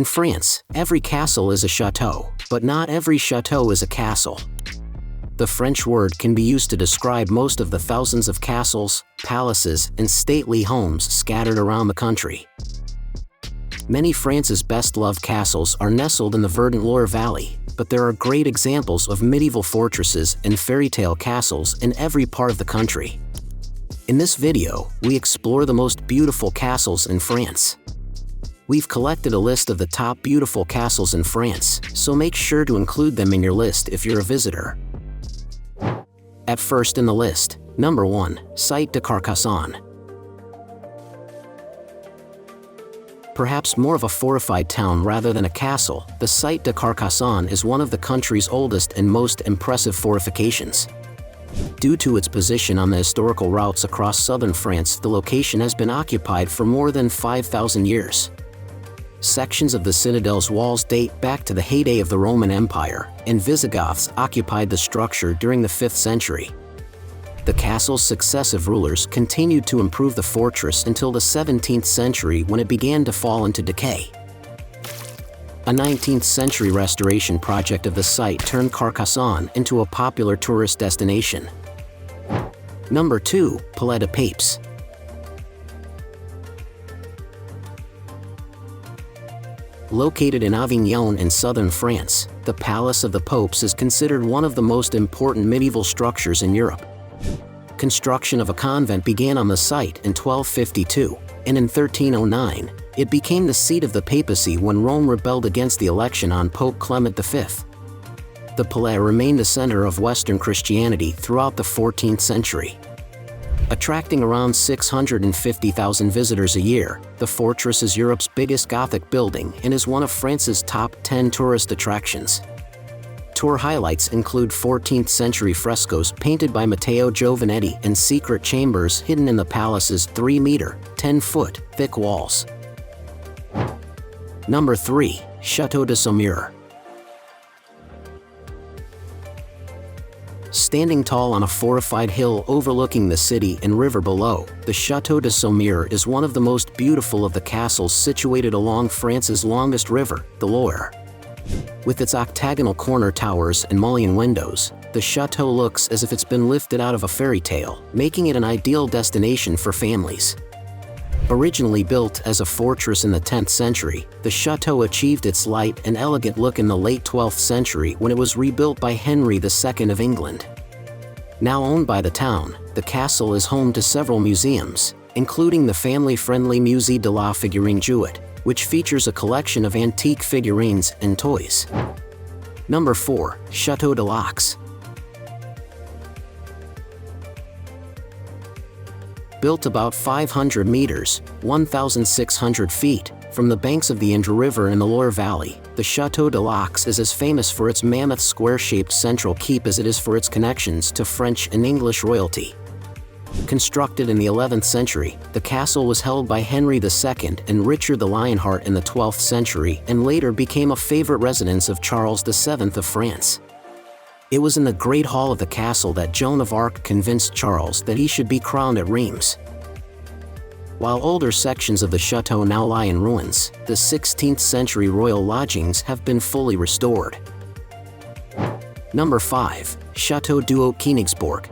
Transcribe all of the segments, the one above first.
In France, every castle is a chateau, but not every chateau is a castle. The French word can be used to describe most of the thousands of castles, palaces, and stately homes scattered around the country. Many France's best-loved castles are nestled in the verdant Loire Valley, but there are great examples of medieval fortresses and fairy-tale castles in every part of the country. In this video, we explore the most beautiful castles in France. We've collected a list of the top beautiful castles in France, so make sure to include them in your list if you're a visitor. At first in the list, number 1, Cite de Carcassonne. Perhaps more of a fortified town rather than a castle, the Cite de Carcassonne is one of the country's oldest and most impressive fortifications. Due to its position on the historical routes across southern France, the location has been occupied for more than 5,000 years. Sections of the citadel's walls date back to the heyday of the Roman Empire, and Visigoths occupied the structure during the 5th century. The castle's successive rulers continued to improve the fortress until the 17th century when it began to fall into decay. A 19th century restoration project of the site turned Carcassonne into a popular tourist destination. Number 2, Palais de Papes. Located in Avignon in southern France, the Palace of the Popes is considered one of the most important medieval structures in Europe. Construction of a convent began on the site in 1252, and in 1309, it became the seat of the papacy when Rome rebelled against the election on Pope Clement V. The Palais remained the center of Western Christianity throughout the 14th century. Attracting around 650,000 visitors a year, the fortress is Europe's biggest Gothic building and is one of France's top 10 tourist attractions. Tour highlights include 14th century frescoes painted by Matteo Giovanetti and secret chambers hidden in the palace's 3-meter, 10-foot thick walls. Number 3, Chateau de Saumur. Standing tall on a fortified hill overlooking the city and river below, the Chateau de Saumur is one of the most beautiful of the castles situated along France's longest river, the Loire. With its octagonal corner towers and mullioned windows, the chateau looks as if it's been lifted out of a fairy tale, making it an ideal destination for families. Originally built as a fortress in the 10th century, the chateau achieved its light and elegant look in the late 12th century when it was rebuilt by Henry II of England. Now owned by the town, the castle is home to several museums, including the family-friendly Musée de la Figurine Jouet, which features a collection of antique figurines and toys. Number 4, Chateau de Loches. Built about 500 meters, 1,600 feet, from the banks of the Indre River in the Loire Valley, the Chateau de Loches is as famous for its mammoth square-shaped central keep as it is for its connections to French and English royalty. Constructed in the 11th century, the castle was held by Henry II and Richard the Lionheart in the 12th century and later became a favorite residence of Charles VII of France. It was in the Great Hall of the castle that Joan of Arc convinced Charles that he should be crowned at Reims. While older sections of the chateau now lie in ruins, the 16th century royal lodgings have been fully restored. Number 5, Chateau du Haut-Koenigsbourg.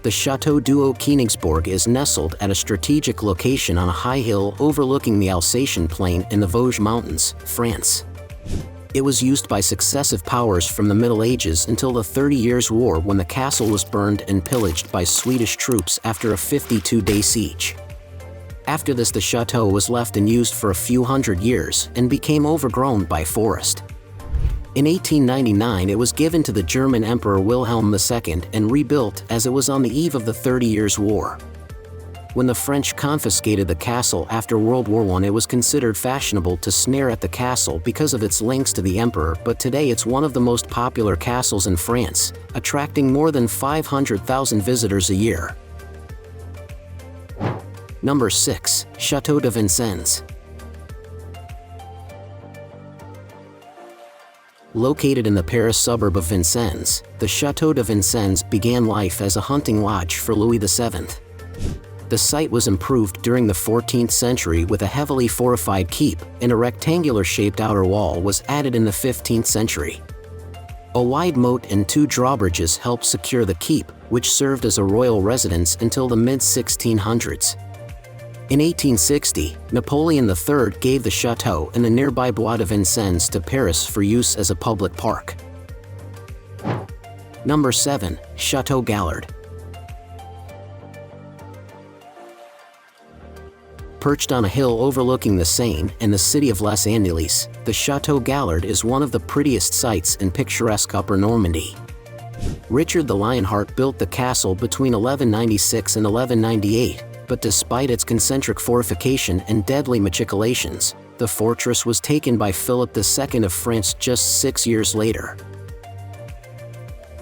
The Chateau du Haut-Koenigsbourg is nestled at a strategic location on a high hill overlooking the Alsatian Plain in the Vosges Mountains, France. It was used by successive powers from the Middle Ages until the 30 Years' War when the castle was burned and pillaged by Swedish troops after a 52-day siege. After this, the chateau was left unused for a few hundred years and became overgrown by forest. In 1899 it was given to the German Emperor Wilhelm II and rebuilt as it was on the eve of the 30 Years' War. When the French confiscated the castle after World War I, it was considered fashionable to sneer at the castle because of its links to the emperor, but today it's one of the most popular castles in France, attracting more than 500,000 visitors a year. Number 6, Chateau de Vincennes. Located in the Paris suburb of Vincennes, the Chateau de Vincennes began life as a hunting lodge for Louis VII. The site was improved during the 14th century with a heavily fortified keep, and a rectangular-shaped outer wall was added in the 15th century. A wide moat and 2 drawbridges helped secure the keep, which served as a royal residence until the mid-1600s. In 1860, Napoleon III gave the chateau and the nearby Bois de Vincennes to Paris for use as a public park. Number 7. Chateau Gaillard. Perched on a hill overlooking the Seine and the city of Les Andelys, the Chateau Gaillard is one of the prettiest sights in picturesque Upper Normandy. Richard the Lionheart built the castle between 1196 and 1198, but despite its concentric fortification and deadly machicolations, the fortress was taken by Philip II of France just 6 years later.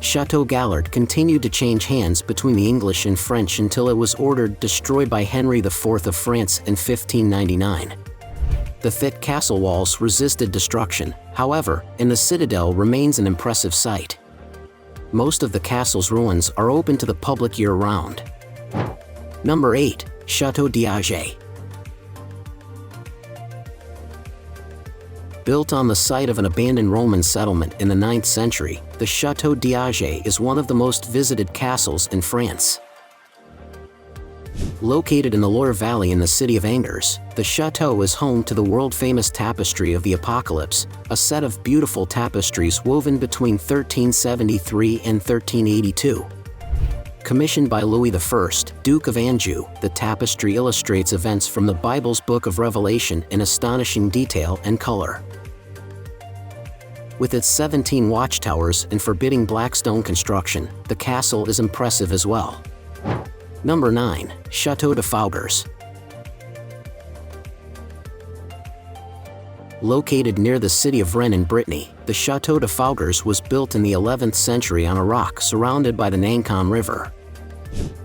Chateau Gaillard continued to change hands between the English and French until it was ordered destroyed by Henry IV of France in 1599. The thick castle walls resisted destruction, however, and the citadel remains an impressive sight. Most of the castle's ruins are open to the public year-round. Number 8. Chateau de Loches. Built on the site of an abandoned Roman settlement in the 9th century, the Chateau de Loches is one of the most visited castles in France. Located in the Loire Valley in the city of Angers, the chateau is home to the world-famous Tapestry of the Apocalypse, a set of beautiful tapestries woven between 1373 and 1382. Commissioned by Louis I, Duke of Anjou, the tapestry illustrates events from the Bible's Book of Revelation in astonishing detail and color. With its 17 watchtowers and forbidding black stone construction, the castle is impressive as well. Number 9. Chateau de Fougeres. Located near the city of Rennes in Brittany, the Chateau de Fougeres was built in the 11th century on a rock surrounded by the Nancon River.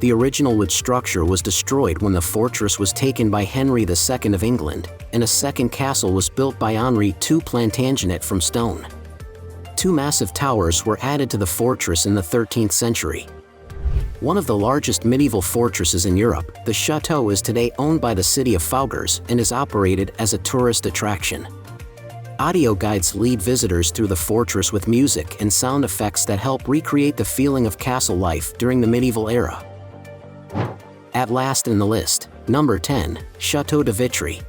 The original wood structure was destroyed when the fortress was taken by Henry II of England, and a second castle was built by Henri II Plantagenet from stone. 2 massive towers were added to the fortress in the 13th century. One of the largest medieval fortresses in Europe, the chateau is today owned by the city of Fougeres and is operated as a tourist attraction. Audio guides lead visitors through the fortress with music and sound effects that help recreate the feeling of castle life during the medieval era. At last in the list, number 10, Chateau de Vitre.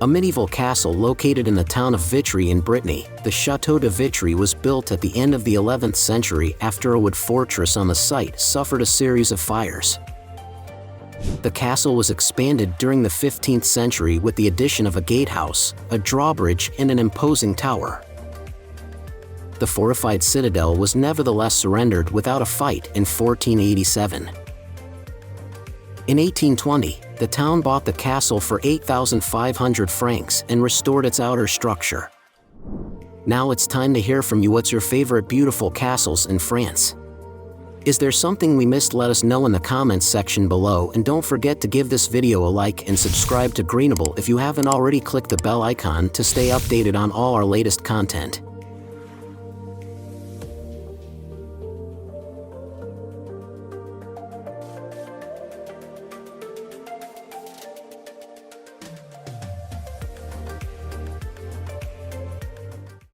A medieval castle located in the town of Vitry in Brittany, the Chateau de Vitre was built at the end of the 11th century after a wood fortress on the site suffered a series of fires. The castle was expanded during the 15th century with the addition of a gatehouse, a drawbridge, and an imposing tower. The fortified citadel was nevertheless surrendered without a fight in 1487. In 1820, the town bought the castle for 8,500 francs and restored its outer structure. Now it's time to hear from you. What's your favorite beautiful castles in France? Is there something we missed? Let us know in the comments section below, and don't forget to give this video a like and subscribe to Greenable if you haven't already. Click the bell icon to stay updated on all our latest content.